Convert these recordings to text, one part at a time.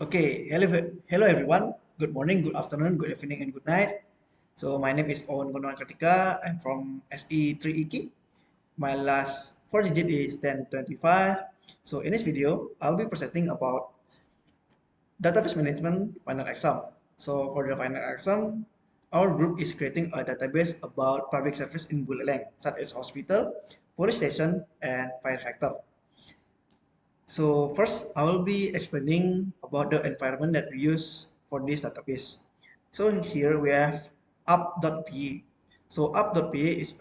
Okay, hello everyone. Good morning, good afternoon, good evening, and good night. So my name is Owen Gunawan Kartika. I'm from SE3 IKI. My last four digit is 1025. So in this video, I'll be presenting about database management final exam. So for the final exam, our group is creating a database about public service in Buleleng, such as hospital, police station, and firefighter. So first, I will be explaining about the environment that we use for this database. So here we have app.py. So app.py is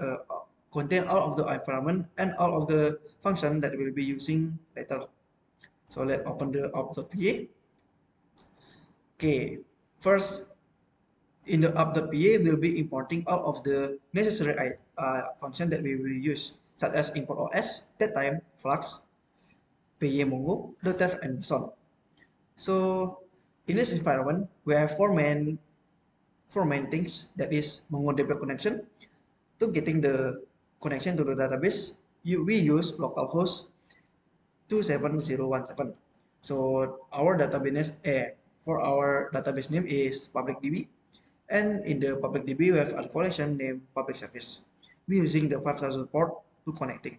contain all of the environment and all of the function that we'll be using later. So let's open the app.py. Okay, first in the app.py we'll be importing all of the necessary function that we will use, such as import OS, datetime, flux, py-mongo, dotf, and so on. So in this environment, we have four main things. That is MongoDB connection. To getting the connection to the database, we use localhost 27017. So for our database name is public DB, and in the public DB we have a collection named public service. We using the 5000 port to connecting.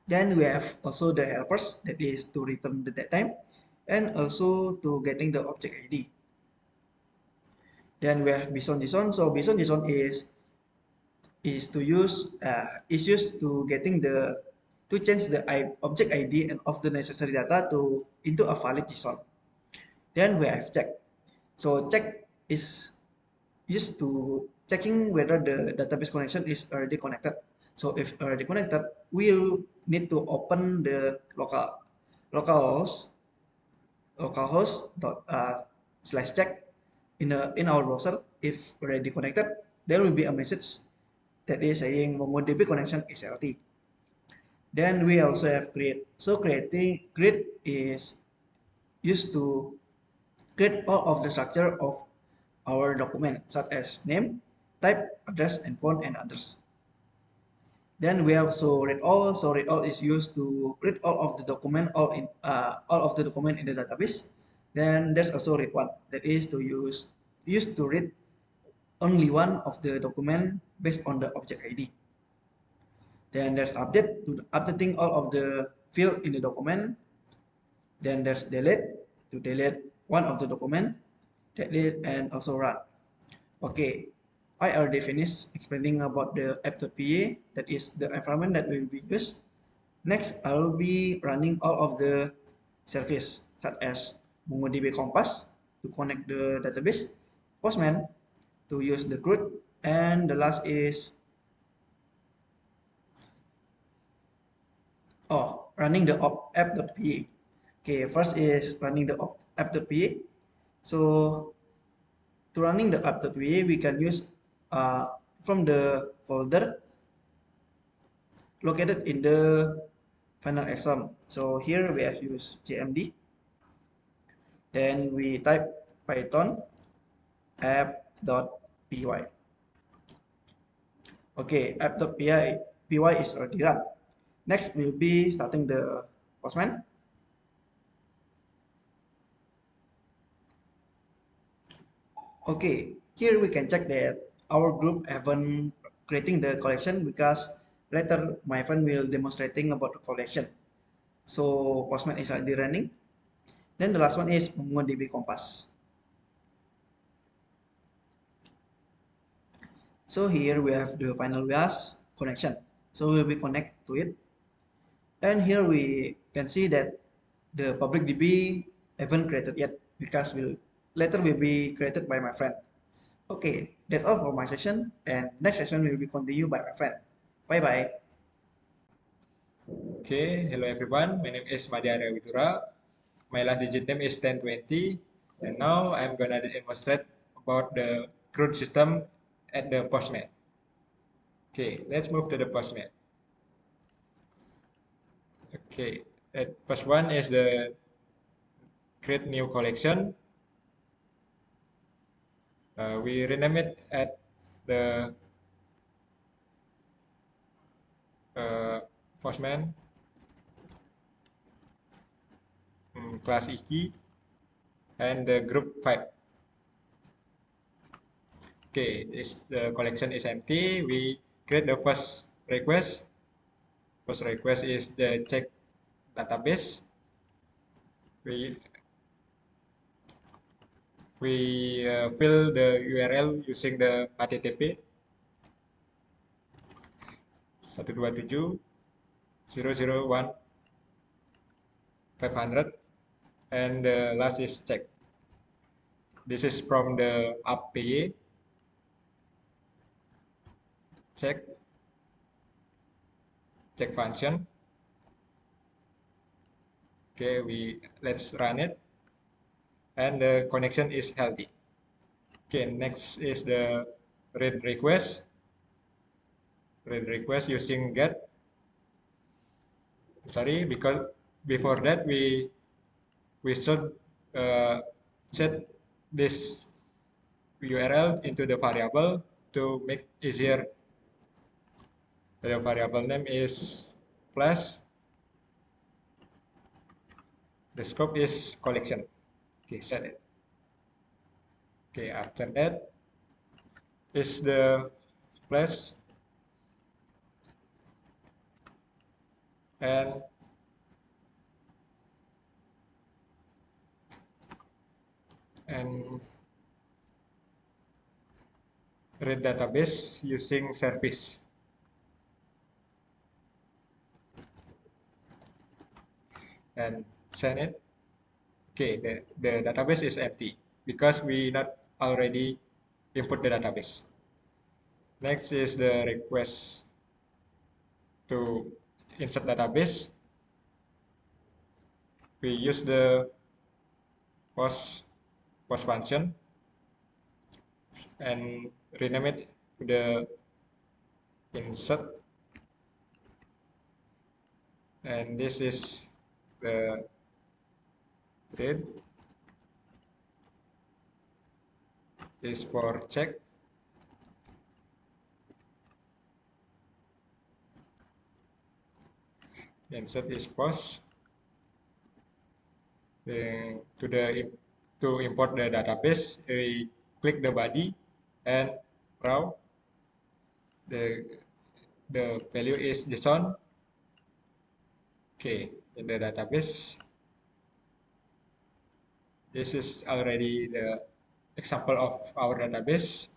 Then we have also the helpers, that is to return the datetime and also to getting the object ID. Then we have Bison JSON. So Bison JSON is used to getting the to change the object ID and of the necessary data to into a valid JSON. Then we have check. So check is used to checking whether the database connection is already connected. So if already connected, we'll need to open the localhost localhost dot slash check in our browser. If already connected, there will be a message that is saying MongoDB connection is healthy. Then we also have create. So create is used to create all of the structure of our document, such as name, type, address, and phone, and others. Then we have also read all. So read all is used to read all of the document all of the document in the database. Then there's also read one, that is to used to read only one of the document based on the object ID. Then there's update to updating all of the field in the document. Then there's delete to delete one of the document, delete, and also run. Okay, I already finished explaining about the app.py, that is the environment that will be used. Next, I will be running all of the service such as MongoDB Compass to connect the database, Postman to use the CRUD, and the last is running the app.py. Okay, first is running the app.py. So to running the app.py, we can use from the folder located in the final exam. So here we have used GMD. Then we type Python app.py. Okay, app.py is already run. Next, we'll be starting the Postman. Okay, here we can check that our group haven't creating the collection because later my friend will demonstrating about the collection. So Postman is already running. Then the last one is MongoDB Compass. So here we have the final WAS connection. So we'll be connect to it. And here we can see that the public DB haven't created yet because later will be created by my friend. Okay, that's all for my session, and next session will be continued by my friend. Bye bye. Okay, hello everyone. My name is Madhya Witura. My last digit name is 1020. And now I'm gonna demonstrate about the CRUD system at the Postman. Okay, let's move to the Postman. Okay, that first one is the create new collection. We rename it at the uh, Postman class IKI. and the group 5. Okay, this the collection is empty. We create the first request. First request is the check database. We fill the URL using the HTTP 127.1.0.0.1.500 and the last is check. This is from the app.py check function. Okay, let's run it, and the connection is healthy. Okay, next is the read request. Read request using get. Sorry, because before that we should uh, set this URL into the variable to make easier. The variable name is flash. The scope is collection. Okay, set it. Okay, after that is the flash and and read database using service and send it. Okay, the database is empty because we not already input the database. Next is the request to insert database. We use the post function and rename it to the insert, and this is the read is for check. Insert is post. To the to import the database, we click the body and raw. The the value is JSON. Okay, in the database, this is already the example of our database.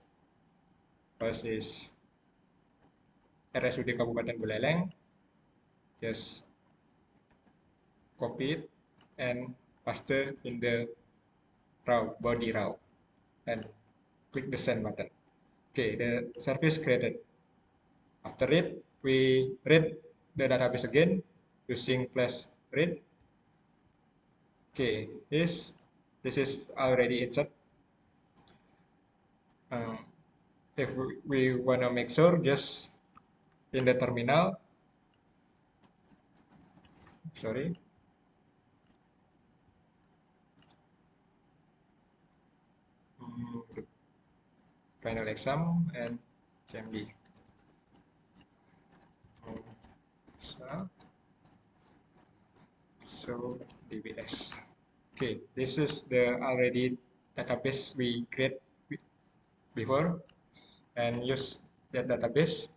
First is RSUD Kabupaten Buleleng. Just copy it and paste in the body raw, and click the send button. Okay, the service created. After it, we read the database again using flash read. Okay, this is already insert. Uh, if we want to make sure, just in the terminal, sorry, final exam and CMD. So DBS. Okay, this is the already database we create before and use that database.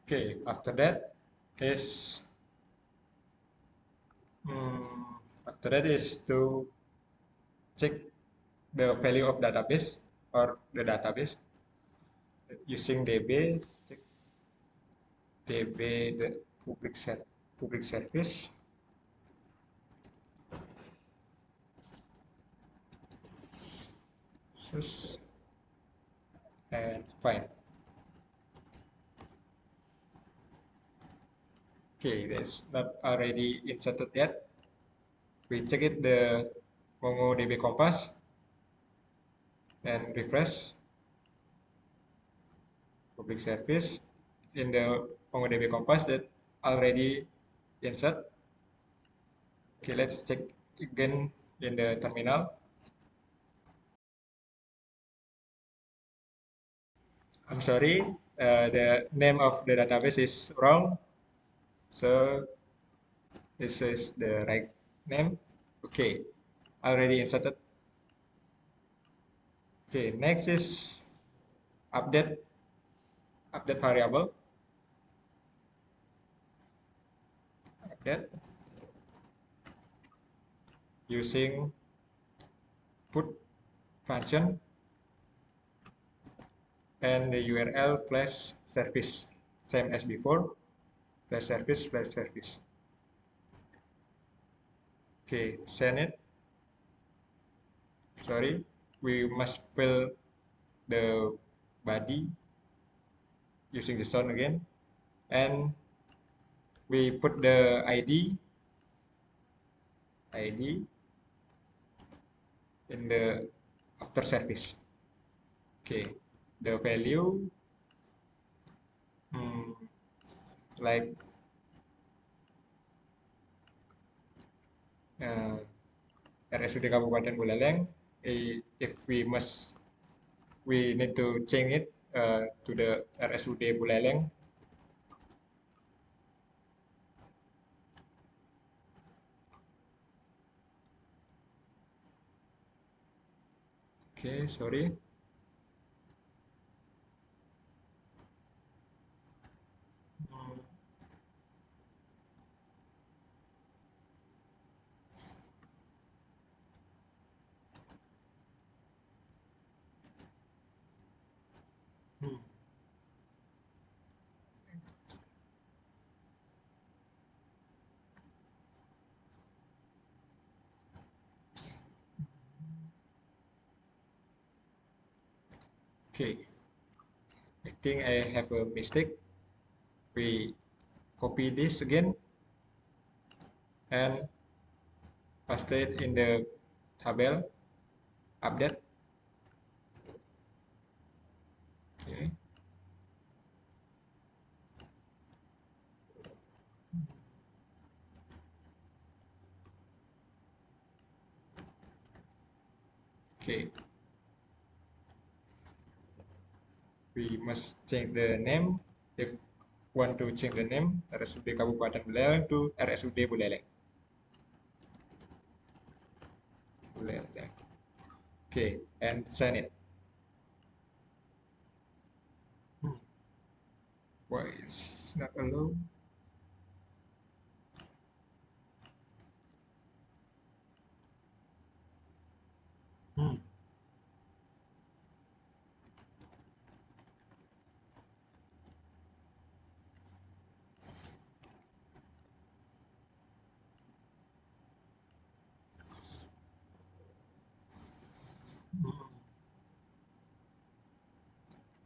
Okay, after that is after that is to check the value of database or the database using DB, check DB the public service. And fine. Okay, that's not already inserted yet. We check it the MongoDB Compass and refresh public service in the MongoDB Compass that already insert. Okay, let's check again in the terminal. I'm sorry, the name of the database is wrong. So this is the right name. Okay, already inserted. Okay, next is update variable. Update using put function and the URL plus service, same as before, plus service plus service. Okay, send it. Sorry, we must fill the body using the sound again, and we put the ID in the after service. Okay, the value hmm, like uh, RSUD Kabupaten Buleleng. If we need to change it to the RSUD Buleleng. Okay, sorry. Hmm, hmm. Okay, I think I have a mistake. We copy this again and paste it in the table update. Okay. Okay. We must change the name. If want to change the name RSUD Kabupaten Buleleng to RSUD Buleleng. Buleleng. Okay, and send it. Hmm. Why is not allowed? Hmm. Hmm.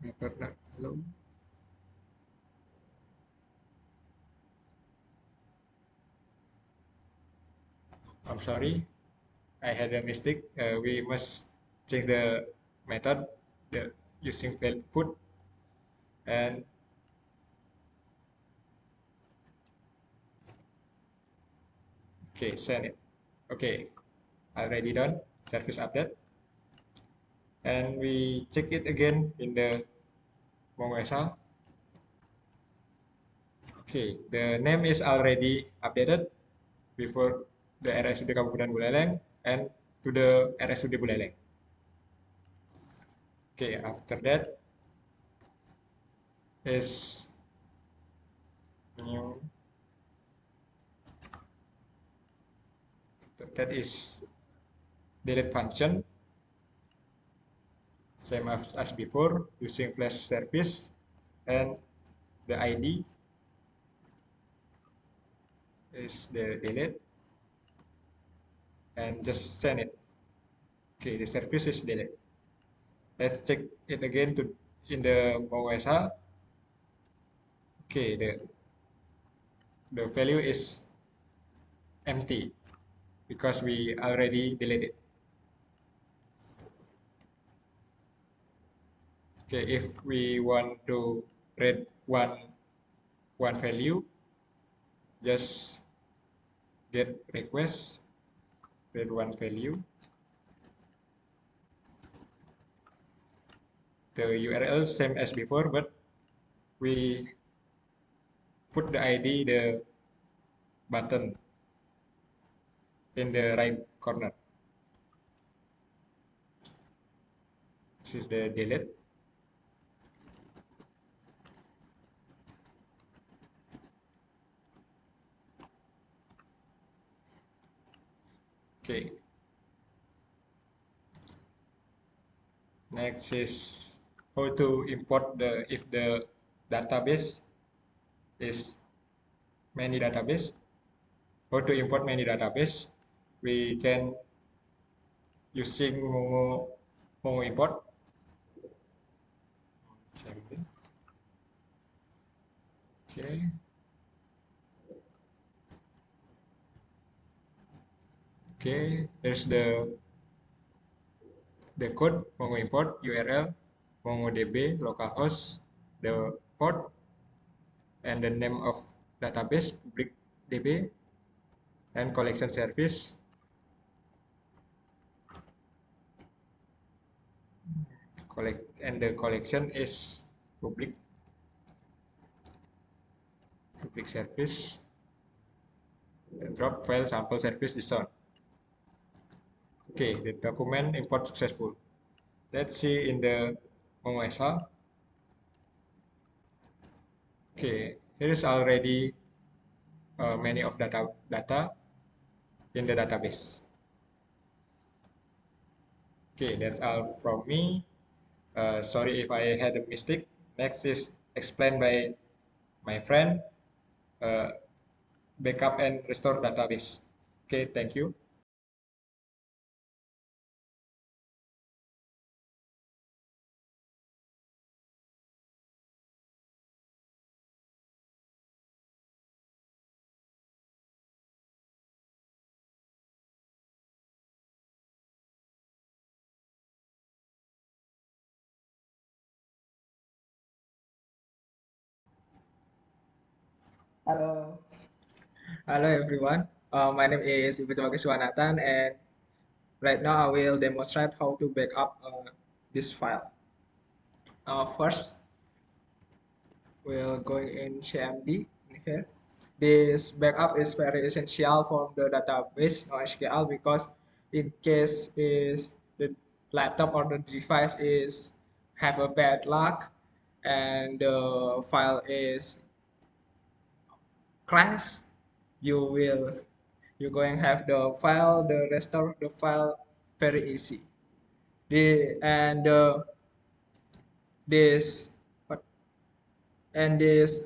Method not allowed. I'm sorry, I had a mistake. We must change the method the using field put and okay, send it. Okay, already done. Service update, and we check it again in the MongoSL. Okay, the name is already updated before the RSUD Kabupaten Buleleng and to the RSUD Buleleng. Okay, after that is new. That is delete function, same as before, using flash service and the ID is the delete and just send it. Okay, the service is delete. Let's check it again to in the MongoSL. Okay, the value is empty because we already deleted. Okay, if we want to read one value, just get request read one value. The URL same as before, but we put the ID the button in the right corner. This is the delete. Okay. Next is how to import the if the database is many database. How to import many database? We can using Mongo import. Okay. Okay. Here's the code Mongo import URL MongoDB localhost the port and the name of database public DB and collection service collect and the collection is public service and drop file sample service is on. Okay, the document import successful. Let's see in the Mongo SL. Okay, here is already many of data in the database. Okay, that's all from me. Sorry if I had a mistake. Next is explained by my friend, uh, backup and restore database. Okay, thank you. Hello. Hello everyone. My name is Ibu Kiswanathan and right now I will demonstrate how to back up this file. First, we're going in CMD here. This backup is very essential for the database NoSQL because in case is the laptop or the device is have a bad luck and the file is crash, you will you're going to have the file the restore the file very easy the and this this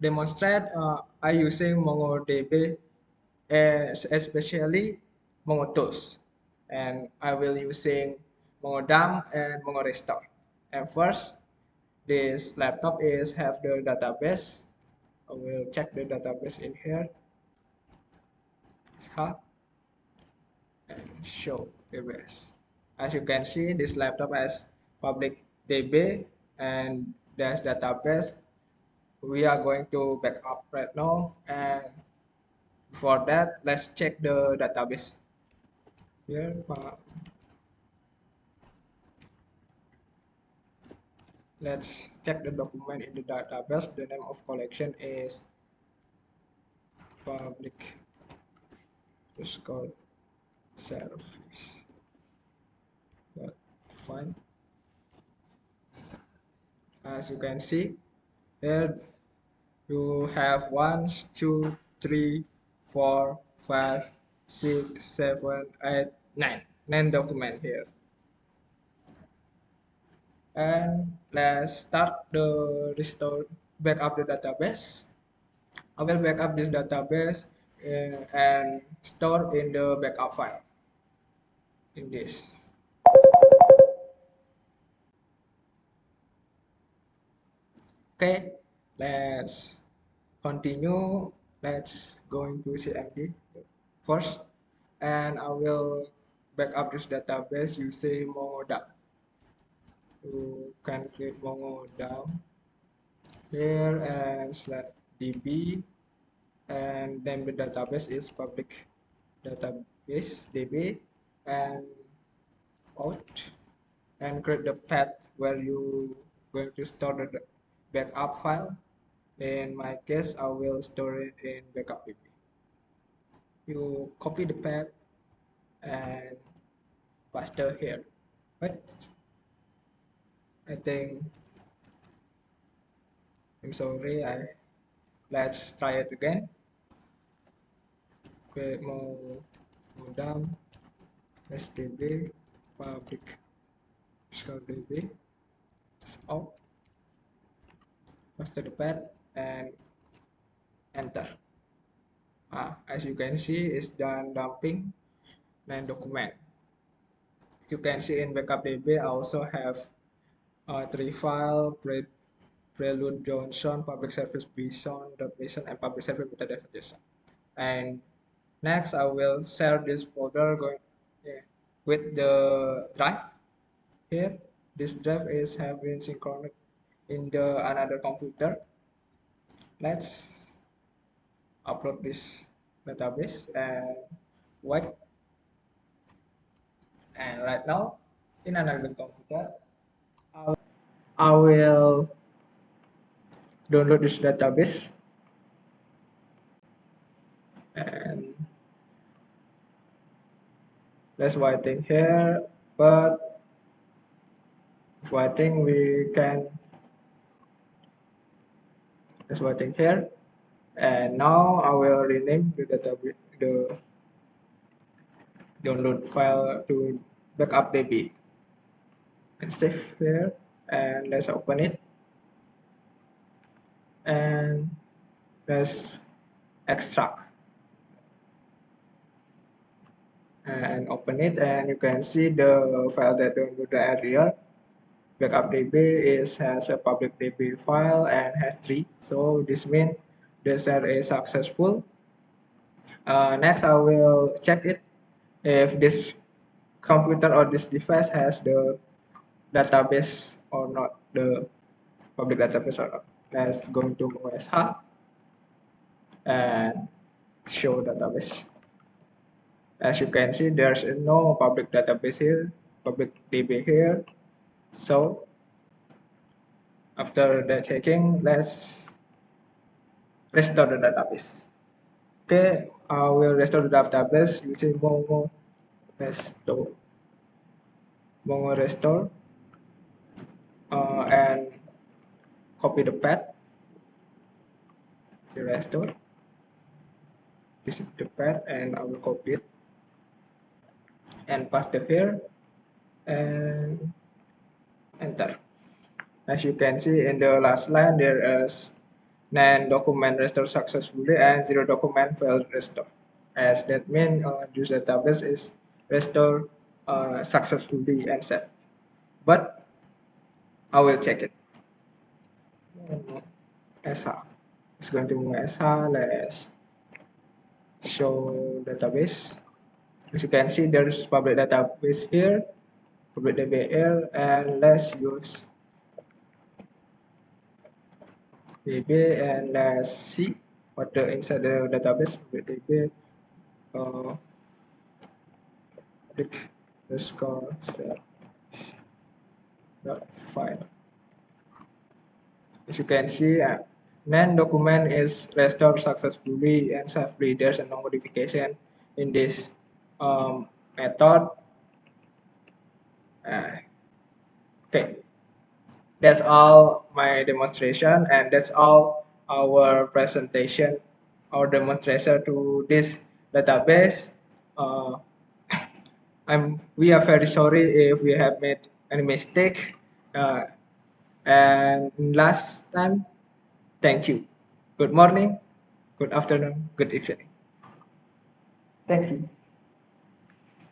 demonstrate I using MongoDB especially MongoTools and I will using MongoDump and MongoRestore and first this laptop is have the database. I will check the database in here. Hub and show database. As you can see, this laptop has public DB and there's database. We are going to back up right now, and for that, let's check the database. Here, let's check the document in the database. The name of collection is public underscore service. But fine. As you can see, here you have one, two, three, four, five, six, seven, eight, nine. Nine document here. And let's start the restore backup the database. I will backup this database and store in the backup file in this. Okay, let's continue. Let's go into CMD first, and I will backup this database using MongoDB. You can click MongoDB here and slash db, and then the database is public database db and out and create the path where you going to store the backup file. In my case, I will store it in backup db. you copy the path and paste here. But I think I'm sorry. Let's try it again. Create more down STB public score DB out, paste the path and enter. As you can see, it's done dumping main document. You can see in backup DB I also have three file prelude Johnson, public service Bison, .bison, and public service metadata JSON. And next I will share this folder with the drive here. This drive is having synchronous in the another computer. Let's upload this database and wait. And right now in another computer I will download this database and let's waiting here, but I think we can let's waiting here, and now I will rename the database, the download file to backup DB and save here, and let's open it and let's extract and open it, and you can see the file that downloaded earlier. Backup DB has a public DB file and has 3, so this means the share is successful. Next I will check it if this computer or this device has the database or not, the public database or not. Let's go into MongoSH and show database. As you can see, there's no public database here, public DB here. So after the checking, let's restore the database. Okay, I will restore the database using Mongo restore and copy the path to restore. This is the path and I will copy it and paste it here and enter. As you can see in the last line, there is 9 document restore successfully and 0 document failed restore. As that means this database is restored successfully and safe. But I will check it. SH. It's going to be SH. Let's show database. As you can see, there's public database here, public DBL, and let's use DB and let's see what the inside the database public DB underscore set dot file. As you can see, NaN document is restored successfully and safely. There's no modification in this method. Okay, that's all my demonstration, and that's all our presentation or demonstration to this database. We are very sorry if we have made any mistake. And last time, thank you. Good morning, good afternoon, good evening. Thank you.